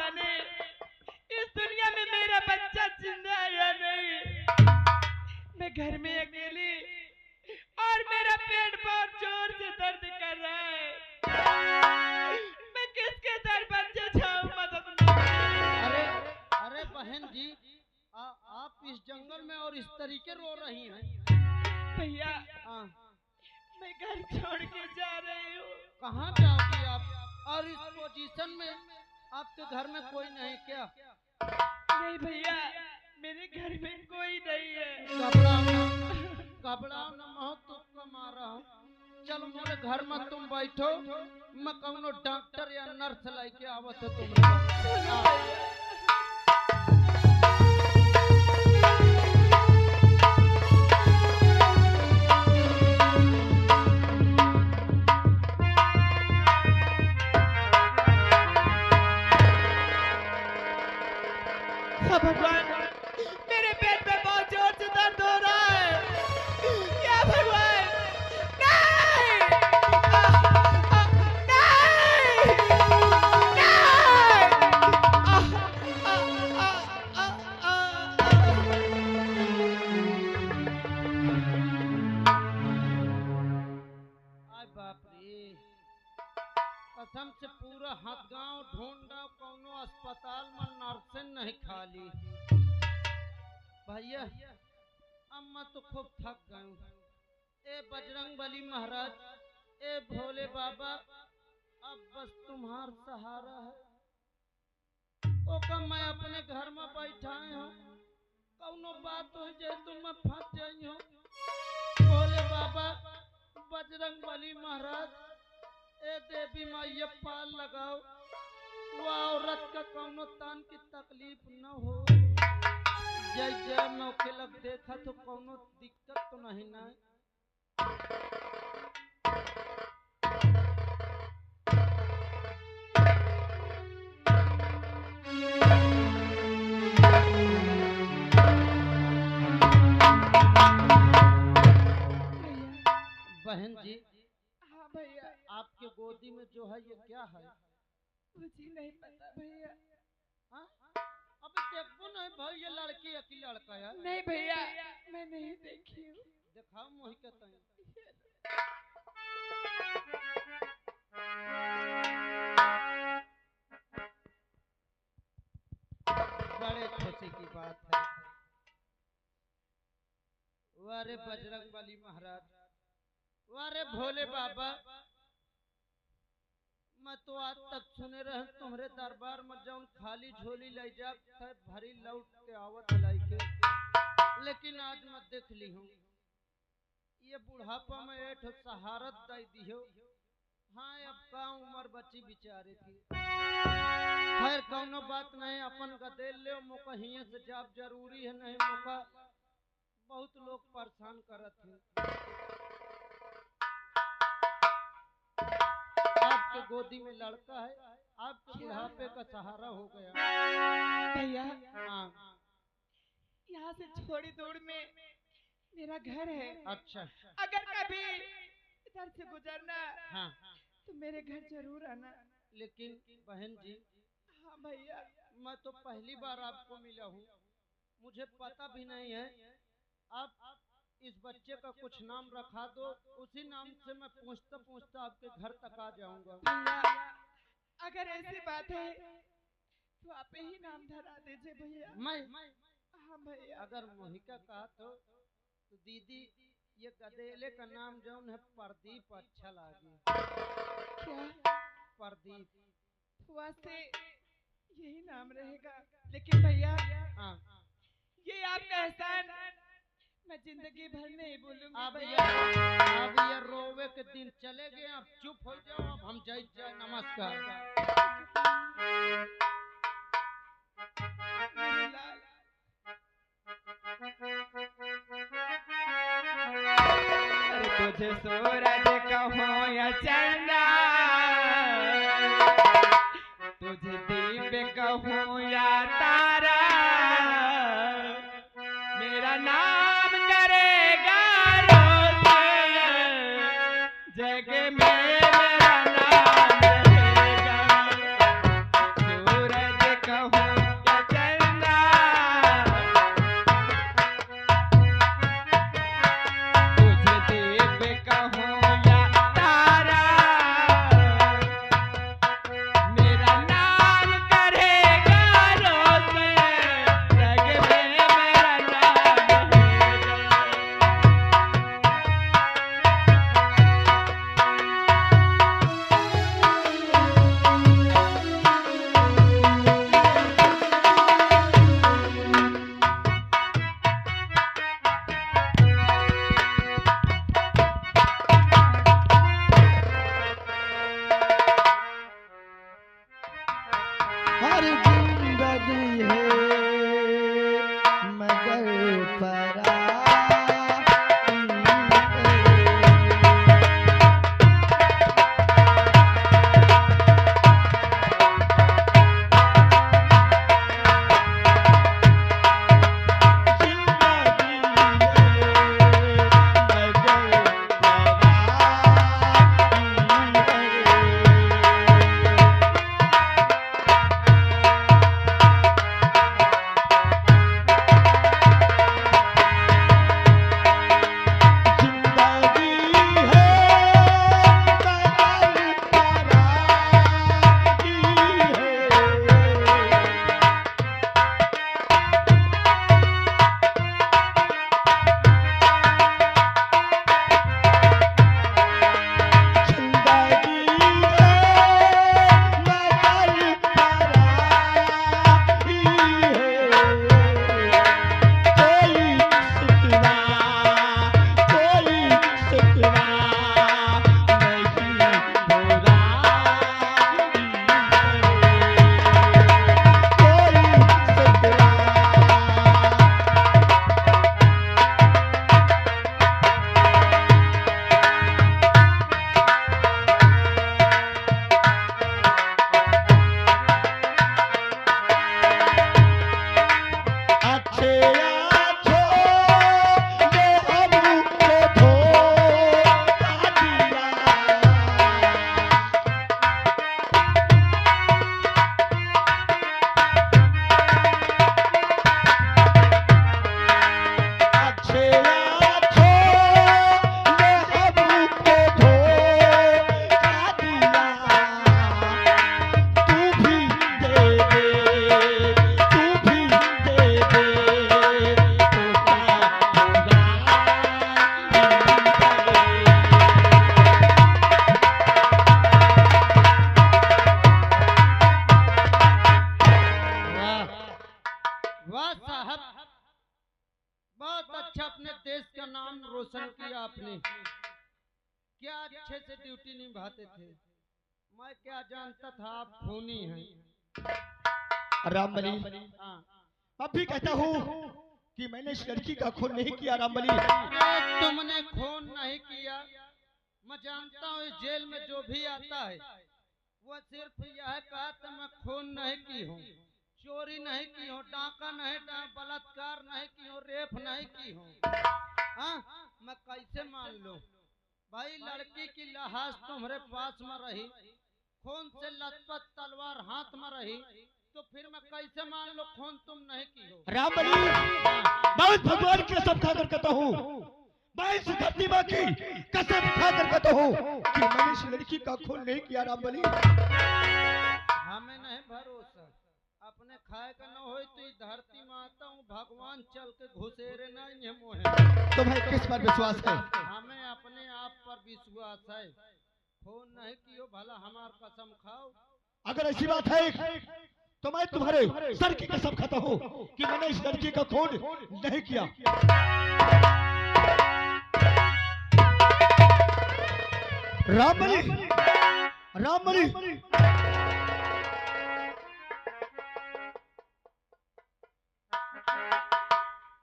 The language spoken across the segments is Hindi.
जाने इस दुनिया में मेरा बच्चा जिंदा है या नहीं। मैं घर में अकेली और मेरा पेट बहुत जोर से दर्द कर रहा है। मैं किसके दर पर जाऊं, मदद अरे अरे बहन जी, आप इस जंगल में और इस तरीके रो रही हैं। भैया मैं घर छोड़ के जा रही हूँ। कहाँ जाओगी आप? और इस पोजीशन में आपके घर में कोई नहीं क्या? नहीं भैया, मेरे घर में कोई नहीं है। घबराओ न महो, तुक्का मार रहा हूँ। चलो मोरे घर में तुम बैठो, मैं कौनो डॉक्टर या नर्स लेके आवत है तुम। भगवान, मेरे पेट में बहुत जोर से दर्द हो रहा है। क्या भगवान? नहीं! बाप रे, कसम से पूरा हाथ गांव ढूंढा, कौनो अस्पताल में नर्स नहीं खाली। भैया अब मैं तो खूब थक गई। ए बजरंग बली महाराज, ए भोले बाबा, अब बस तुम्हार सहारा है। ओका मैं अपने घर में बैठाए हूँ, कौनो बात हो जाए तो मैं फंस जाई हूँ। भोले बाबा, बजरंग बली महाराज, ए देवी मैया पाल लगाओ, वो औरत का कौनो तान की तकलीफ न हो। जय जय मौके लग देखा तो कौनो दिक्कत तो नहीं ना? बहन जी। हाँ भैया। आपके गोदी में जो है ये क्या है? मुझे नहीं पता भैया। अब देखो नहीं भाई, ये लड़की है कि लड़का है? नहीं भैया, मैं नहीं देखी हूँ। दिखाओ मोही के तई। बड़े खुशी की बात है। वारे बजरंग बली महाराज, वारे भोले बाबा, मैं तो आज तक सुने रहे तुम्हारे दरबार में जौन खाली झोली ले जा भरी लौट के आवत लाइके, लेकिन आज मैं देख ली हूँ ये बुढ़ापा में एक सहारत दे दियो। हाँ अब का उम्र बची बिचारे की। खैर कौनो बात नहीं, अपन गदेल ले मौका हिये से जाब जरूरी है, नहीं मौका बहुत लोग परेशान करत हैं। आपके गोदी में लड़का है, आपके बुढ़ापे का सहारा हो गया। भैया हाँ, यहाँ से थोड़ी दूर में मेरा घर है। अच्छा, अगर कभी इधर से गुजरना हाँ, तो मेरे घर जरूर आना। लेकिन बहन जी, हाँ भैया, मैं तो पहली बार आपको मिला हूँ, मुझे पता भी नहीं है। आप इस बच्चे का कुछ नाम रखा दो, उसी नाम से मैं पूछता पूछता आपके घर तक आ जाऊंगा। भैया अगर ऐसी बात है तो आप ही नाम धरा दीजिए भैया। मैं हाँ भैया। अगर मोहिका कहा तो दीदी ये गदेले का नाम जो है प्रदीप अच्छा लगे। क्या? प्रदीप हुआ से यही नाम रहेगा, लेकिन भैया हाँ, ये आपका एहसान मैं जिंदगी भर नहीं भूलूंगी। अब ये रोवे के दिन चले गए, अब चुप हो जाओ, अब हम जय जय नमस्कार। तुझे सूरज कहूँ या चंदा, तुझे दीप कहूँ या तारा, मेरा नाम करेगा रोशन, जग में मेरा नाम रहेगा। सूरज जिंदगी है मगर पराई रोशन किया आपने। क्या अच्छे से ड्यूटी निभाते थे। मैं क्या जानता था आप खूनी हैं। रामबली, अब भी कहता हूँ कि मैंने इस लड़की का खून नहीं किया। रामबली, तुमने खून नहीं किया। मैं जानता हूँ इस जेल में जो भी आता है वो सिर्फ यह कहा था मैं खून नहीं की हूँ, चोरी नहीं की हूँ, डाका नहीं, बलात्कार नहीं की हूँ, रेप नहीं की हूँ। हाँ, मैं कैसे मान लूं भाई? लड़की की लाश तुम्हारे पास में रही, खून से लथपथ तलवार हाथ में रही, तो फिर मैं कैसे मान लो खून तुम नहीं की हो? रामबली, मैं उस भगवान की कसम खाकर कहता हूँ, मैं इस धरती माँ की कसम खाकर कहता हूँ कि मैंने इस लड़की का खून नहीं किया। रामबली, हमें नहीं भरोसा, अपने खाए का न हो तो धरती में आता हूँ, भगवान चल के घुसेरे नहीं है मोहे। तुम्हें किस पर विश्वास है? हमें अपने आप पर विश्वास है। खून नहीं कियो भला हमार कसम खाओ। अगर ऐसी बात है तो मैं तुम्हारे सर की कसम खाता हूँ कि मैंने इस लड़की का खून नहीं किया। रामबली, रामबली,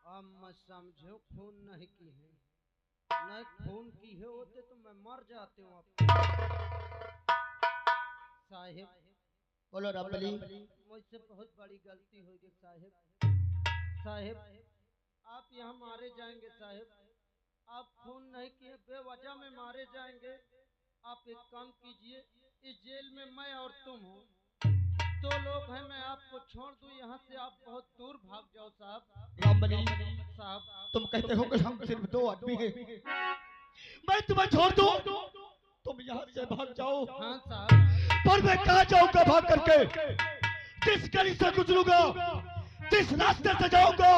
अब मैं समझो खून नहीं की है, नहीं खून की है होते तो मैं मर जाते हूँ। साहिब बोलो। रामबली, मुझसे बहुत बड़ी गलती हो गई साहिब। साहिब आप यहाँ मारे जाएंगे। साहिब आप खून नहीं किए, बेवजह में मारे जाएंगे। आप एक काम कीजिए, इस जेल में मैं और तुम हो, दो लोग हैं, मैं आपको छोड़ दूं यहाँ से, आप बहुत दूर भाग जाओ। साहब रामबली, साहब तुम कहते हो कि हम सिर्फ दो आदमी हैं, मैं तुम्हें छोड़ दूं, तुम यहाँ से भाग जाओ। हाँ साहब, पर मैं कहाँ जाऊंगा भाग करके? जिस गली से गुजरूंगा, जिस रास्ते से जाऊंगा,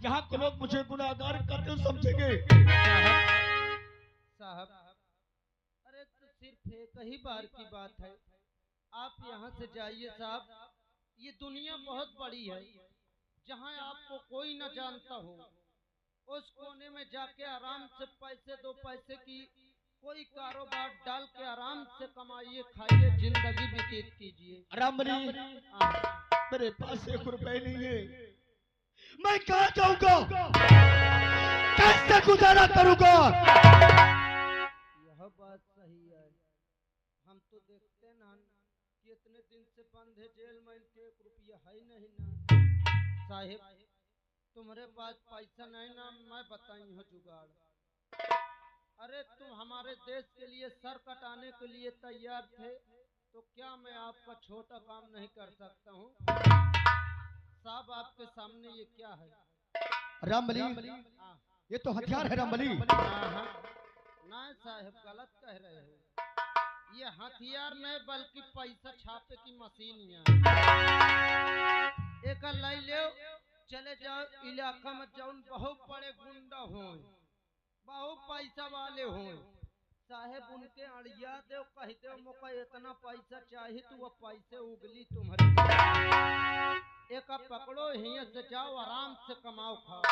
यहाँ के लोग मुझे गुनाहगार करते समझेंगे। साहब अरे तो सिर्फ एक ही बार की बात है, आप यहाँ से जाइए। साहब ये दुनिया बहुत बड़ी है, जहाँ आपको कोई न जानता हो, उस कोने में जाके आराम से पैसे दो पैसे की कोई कारोबार डाल के आराम से कमाइए, खाइए, जिंदगी व्यतीत कीजिए। रामबली, मेरे पास 1 रुपए नहीं है, मैं कहाँ जाऊंगा, कैसे गुजारा करूंगा। यह बात सही है, हम तो देखते ना कि इतने दिन से बंद है जेल में, इनके 1 रुपया है ही नहीं ना। साहिब तुम्हारे पास पैसा नहीं ना, मैं बताई हूँ जुगाड़। अरे तुम हमारे देश के लिए सर कटाने के लिए तैयार थे, तो क्या मैं आपका छोटा काम नहीं कर सकता हूँ। साहब आपके सामने ये क्या है? रामबली, ये तो हथियार है रामबली। नहीं साहब गलत कह रहे हो, ये हथियार नहीं बल्कि पैसा छापे की मशीन है। एक लै ले, चले जाओ इलाका में, जौन बहुत बड़े गुंडा हो, बहुत पैसा वाले हो, साहेब उनके अड़िया दो, कह दो मुका इतना पैसा चाहिए, तो वो पैसे उगली तुम्हारे। एक पकड़ो हिया से जाओ, आराम से कमाओ खाओ।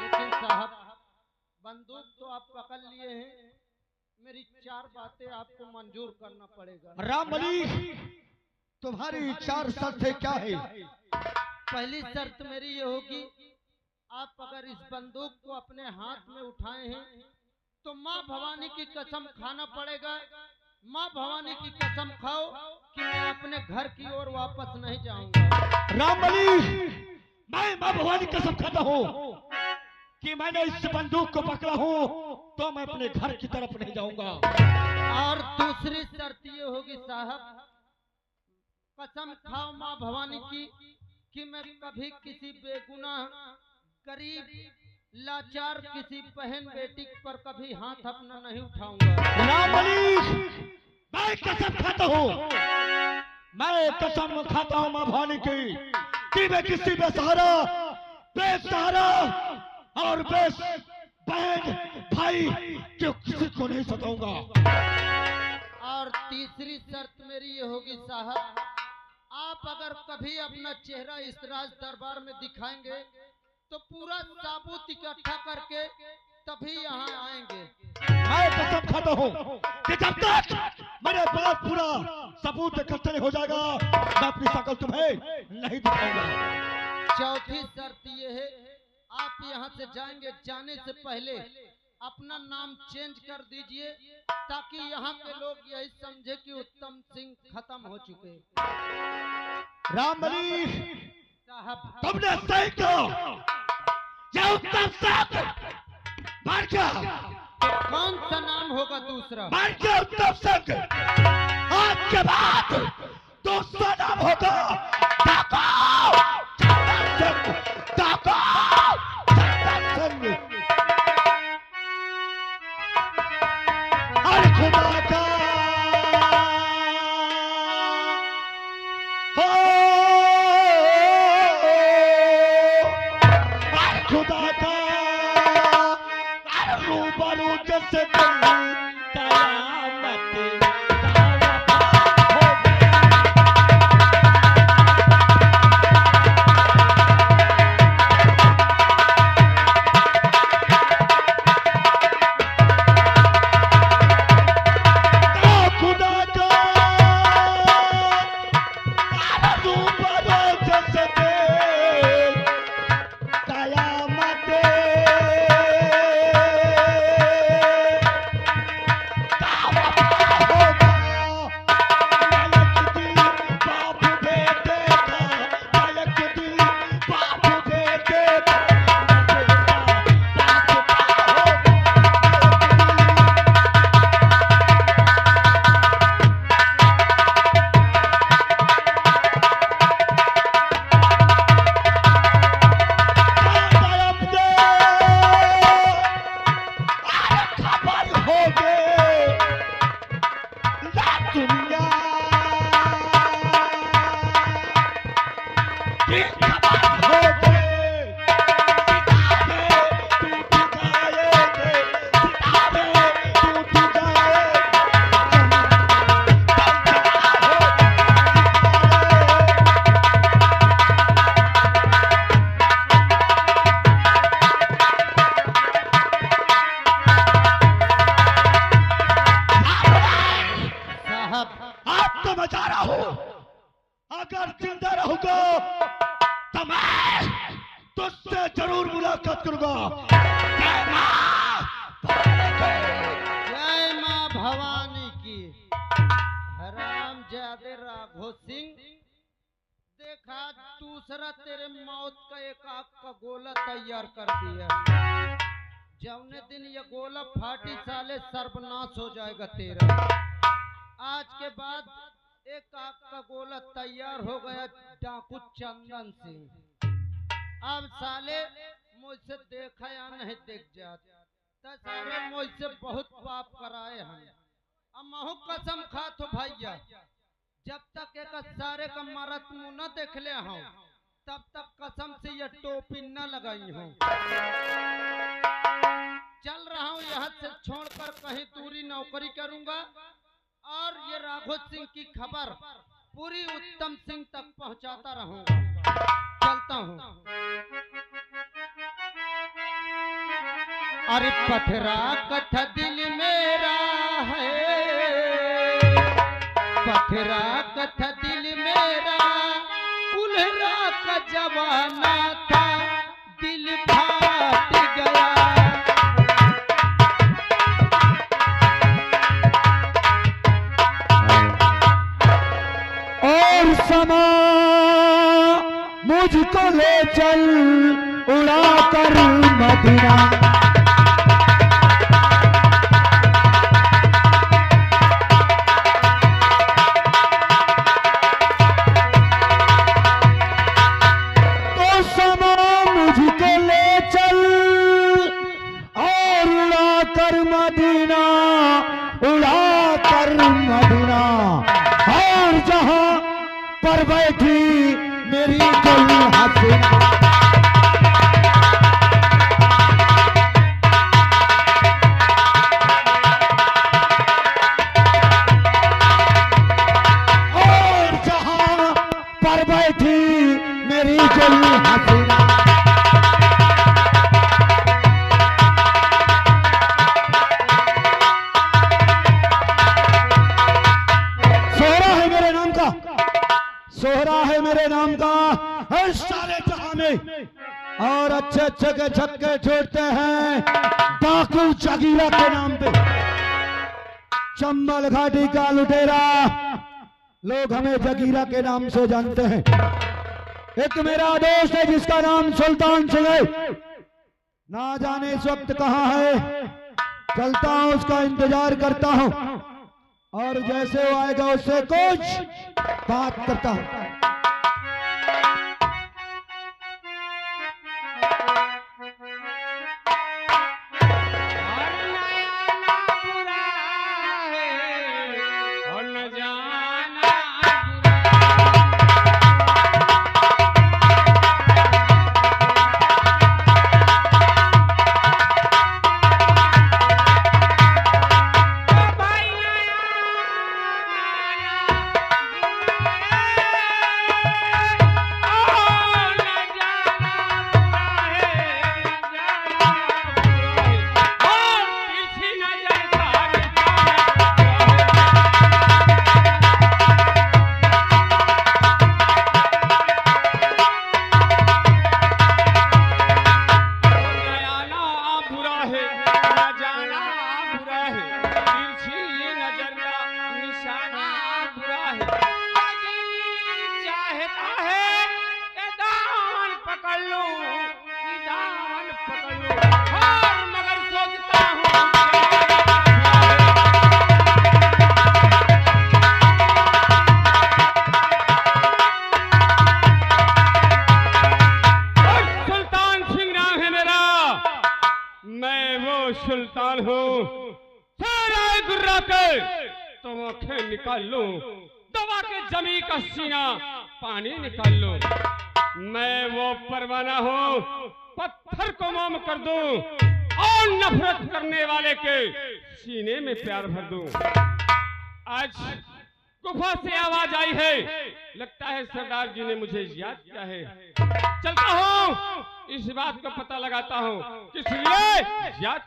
लेकिन साहब बंदूक तो आप पकड़ लिए हैं, मेरी 4 बातें आपको मंजूर करना पड़ेगा। रामबली, तुम्हारी 4 शर्तें क्या है? पहली शर्त मेरी ये होगी, आप अगर इस बंदूक को अपने हाथ में उठाए हैं तो माँ भवानी की कसम खाना पड़ेगा। माँ भवानी की कसम खाओ कि मैं अपने घर की ओर वापस नहीं जाऊंगा। रामबली, मैं माँ भवानी की कसम खाता हूँ कि मैंने इस बंदूक को पकड़ा हूँ तो मैं अपने घर की तरफ नहीं जाऊंगा। और दूसरी शर्त ये होगी साहब, कसम खाओ माँ भवानी की कि मैं कभी किसी बेगुनाह गरीब लाचार किसी बहन बेटी पर कभी हाथ अपना नहीं उठाऊंगा। रामबली, मैं कसम खाता हूँ, मैं कसम खाता हूँ माँ भवानी की कि मैं किसी बेसहारा, बेसहारा और बहन भाई क्यों किसी को नहीं सताऊंगा। और तीसरी शर्त मेरी ये होगी साहब, आप अगर कभी अपना चेहरा इस राज दरबार में दिखाएंगे तो पूरा साबूत इकट्ठा करके तभी यहाँ आएंगे। मैं कसम खाता हूँ कि जब तक मेरे पास पूरा सबूत इकट्ठा नहीं हो जाएगा, मैं अपनी शक्ल तुम्हें नहीं दिखाऊंगा। चौथी शर्त ये है, आप यहाँ से जाएंगे, जाने से पहले अपना नाम चेंज कर दीजिए ताकि यहाँ के लोग यही समझे कि उत्तम सिंह खत्म हो चुके। रामबली साहब तुमने सही कहा, ये उत्तम सिंह मर गया। तो कौन सा नाम होगा दूसरा? मर गया उत्तम सिंह, आज के बाद दूसरा नाम होगा डाका, डाका, हर खुदा का हो, हर खुदा का रूबरू जैसे अगर जिंदा रहूंगा तो मैं तुझसे जरूर मुलाकात करूंगा। जय मां भवानी की। हराम जादे राघो सिंह, देखा दूसरा तेरे मौत का एक आग का गोला तैयार कर दिया। जौने दिन ये गोला फाटी साले सर्वनाश हो जाएगा तेरा। आज के बाद एक आग का गोला तैयार हो गया डाकू चंदन सिंह। अब साले मुझसे देखा या नहीं देख जाता, साले मुझसे बहुत पाप कराए हैं। अब महू कसम खा तो भैया, जब तक एक सारे का मरत मुंह न देख ले हूँ तब तक कसम से ये टोपी न लगाई हूँ। चल रहा हूँ यहाँ से छोड़कर कहीं दूरी नौकरी करूँगा और ये राघो सिंह की खबर पूरी उत्तम सिंह तक पहुँचाता रहूँगा। चलता हूँ। अरे पथरा कथा दिल मेरा है, पथरा कथा दिल मेरा, उल्हरा का जवाना था दिल फाट गया। और समा मुझको ले चल उड़ा कर मदीना। तो समा मुझको ले चल और उड़ा कर मदीना, उड़ा कर मदीना। और जहां पर बैठी मेरी दुल्हा हसीना, और जहां पर बैठी मेरी दुल्हा हसीना। सोहरा है मेरे नाम का हर सारे जहां में, और अच्छे अच्छे के छक्के छोड़ते हैं डाकू जगीरा के नाम पे। चंबल घाटी का लुटेरा, लोग हमें जगीरा के नाम से जानते हैं। एक मेरा दोस्त है जिसका नाम सुल्तान सिंह है, ना जाने इस वक्त कहाँ है। चलता हूं, उसका इंतजार करता हूं और जैसे वो आएगा उससे कुछ बात करता हूं। सुल्तान हूँ, सारा गुर्रा के तो आंखें निकाल लूं, दबा के जमी का सीना पानी निकाल लूं। मैं वो परवाना हूँ, पत्थर को मोम कर दूं और नफरत करने वाले के सीने में प्यार भर दूं। आज गुफा से आवाज आई है, लगता है सरदार जी ने मुझे याद किया है। चलता हूँ, इस बात का पता लगाता हूँ किस लिए याद।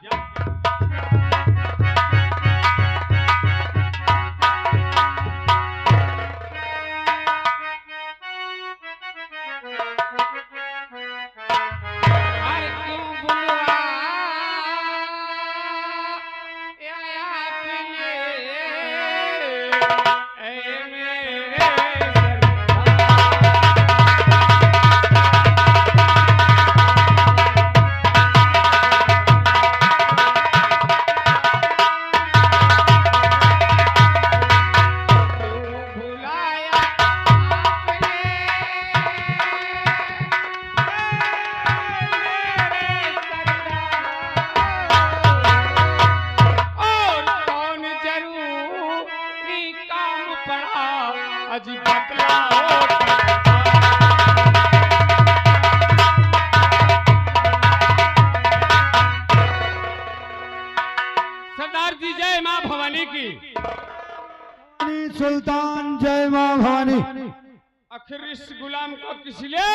आखिर इस गुलाम को किस लिए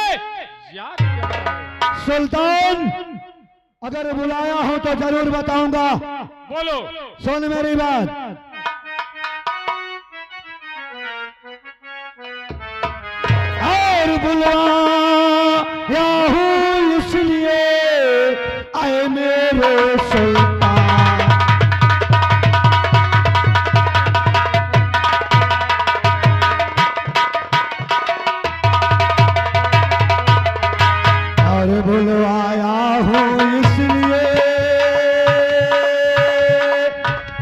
याद किया? सुल्तान, अगर बुलाया हो तो जरूर बताऊंगा। बोलो। सुन मेरी बात। और बुलाया हूँ इसलिए आए मेरे सुल्तान। और बुलवाया हूँ इसलिए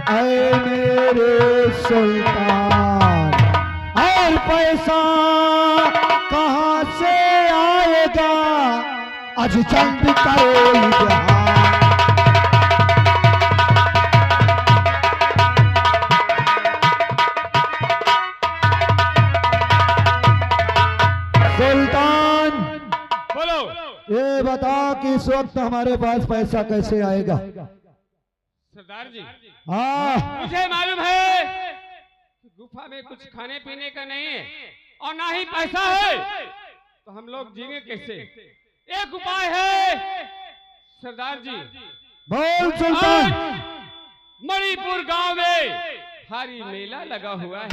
आए मेरे सुल्तान। और पैसा कहाँ से आएगा आज चंद करो जहां। सुल्तान, बोलो। ये बता कि इस वक्त हमारे पास पैसा कैसे आएगा? सरदार जी, हाँ, मुझे मालूम है कि गुफा में कुछ खाने पीने का नहीं है और ना ही पैसा है, तो हम लोग जीएंगे कैसे? एक उपाय है सरदार जी। बोल सुल्तान। मणिपुर गांव में भारी मेला लगा हुआ है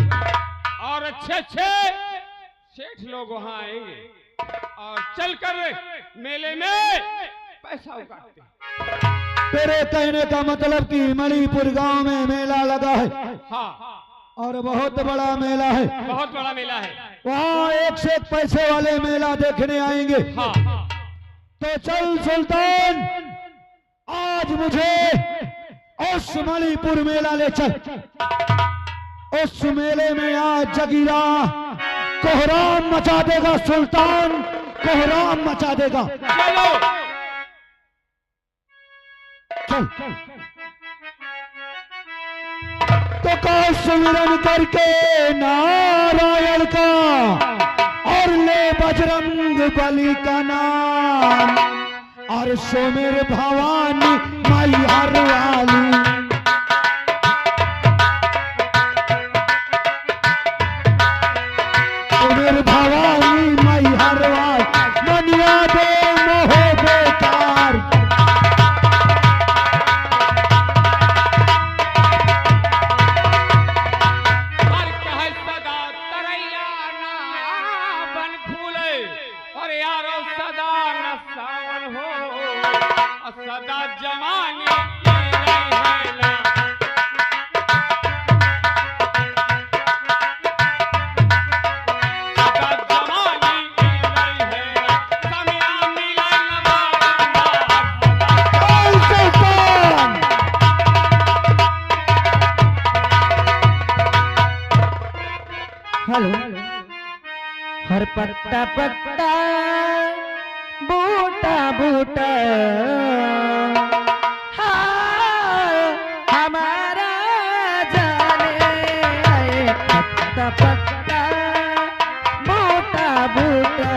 और अच्छे अच्छे सेठ लोग वहां आएंगे और चलकर मेले में पैसा उगाते हैं। तेरे कहने का मतलब कि मणिपुर गांव में मेला लगा है? हाँ, और बहुत बड़ा मेला है। बहुत बड़ा मेला है। वहाँ एक से एक पैसे वाले मेला देखने आएंगे। हाँ, तो चल सुल्तान, आज मुझे उस मणिपुर मेला ले चल। उस मेले में आज जगीरा कोहराम मचा देगा सुल्तान, कोहराम मचा देगा। चलो। चल। तो का सुमिरन करके नारायण का और ले बजरंग बली का नाम और सुमिर भवानी माई हर वाली। सुमिर भवानी माई हर वाली मनिया दे मोह बेकार। सदा जवानी रहना। सदा जवानी रहना। समिया मिले हेलो। हर पत्ता पत्ता बूटा बूटा हमारा जाने पत्ता पत्ता बूटा बूटा।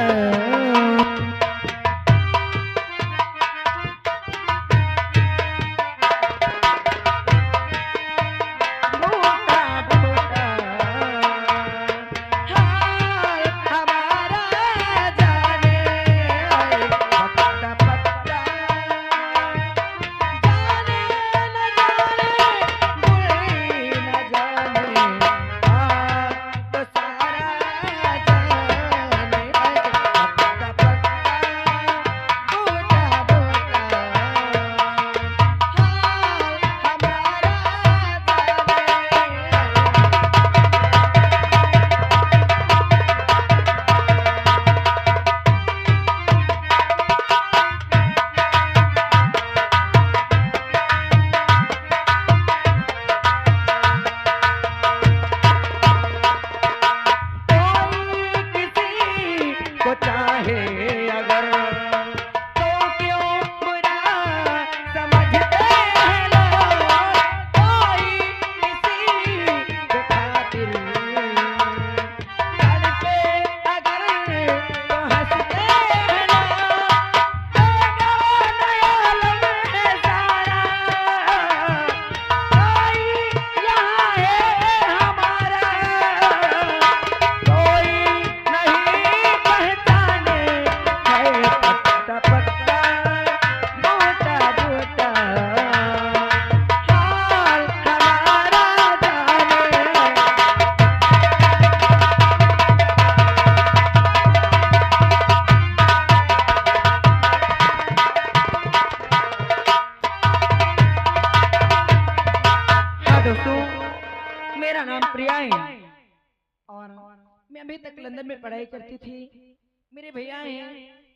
थी। मेरे भैया हैं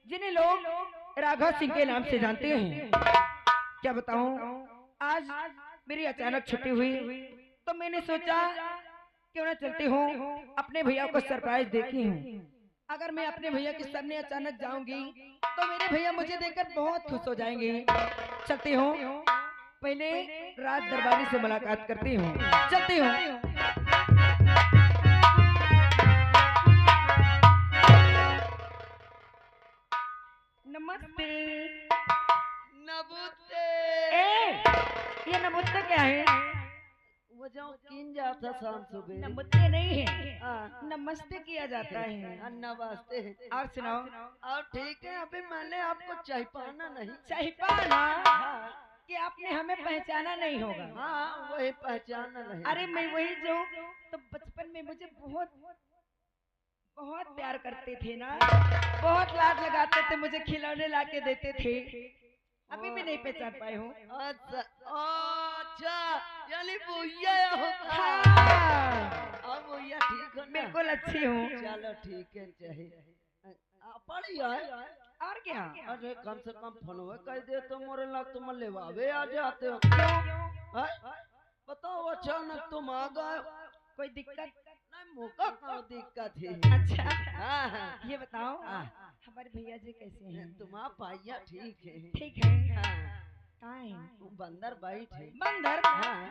जिन्हें लोग राघव सिंह के नाम से जानते हैं। क्या बताऊं, आज मेरी अचानक छुट्टी हुई तो मैंने सोचा क्यों ना चलती हूँ अपने भैया को सरप्राइज देती हूँ। अगर मैं अपने भैया के सामने अचानक जाऊंगी तो मेरे भैया मुझे देखकर बहुत खुश हो जाएंगे। चलती हूँ, पहले राज दरबारी से मुलाकात करती हूँ। चलती हूँ। नमस्ते। नबूते ये नमस्ते क्या है? वो जाओ किन जाता शाम सुबह। नमस्ते नहीं है, हाँ, नमस्ते किया जाता है। नमस्ते। और सुनाओ। और ठीक है, अभी मैंने आपको चाय पाना नहीं। चाहिए ना हाँ, कि आपने हमें पहचाना नहीं होगा। हाँ वही पहचाना नहीं। अरे मैं वही जो तो बचपन में मुझे बहुत बहुत प्यार करते थे ना, बहुत लाड लगाते थे, मुझे खिलौने लाके देते थे। अभी भी नहीं पहचान पाए हूँ। अच्छा अच्छा, यानी भैया होता। हाँ, अब भैया ठीक हो ना? बिल्कुल अच्छी हूँ। चलो ठीक है, चाहिए बढ़िया है। और क्या? अरे कम से कम फोन कह दे तो मोरे लग तुम लेवावे आ जाते हो। हैं? बताओ अचानक तुम आ गए। कोई दिक्कत? नहीं, मौका का दिक्कत है। अच्छा, हाँ हाँ, ये बताओ हाँ। हमारे भैया जी कैसे हैं? तुम्हारा भैया ठीक है। ठीक है। हाँ, कहाँ है? वो बंदर बैठ है। बंदर? हाँ।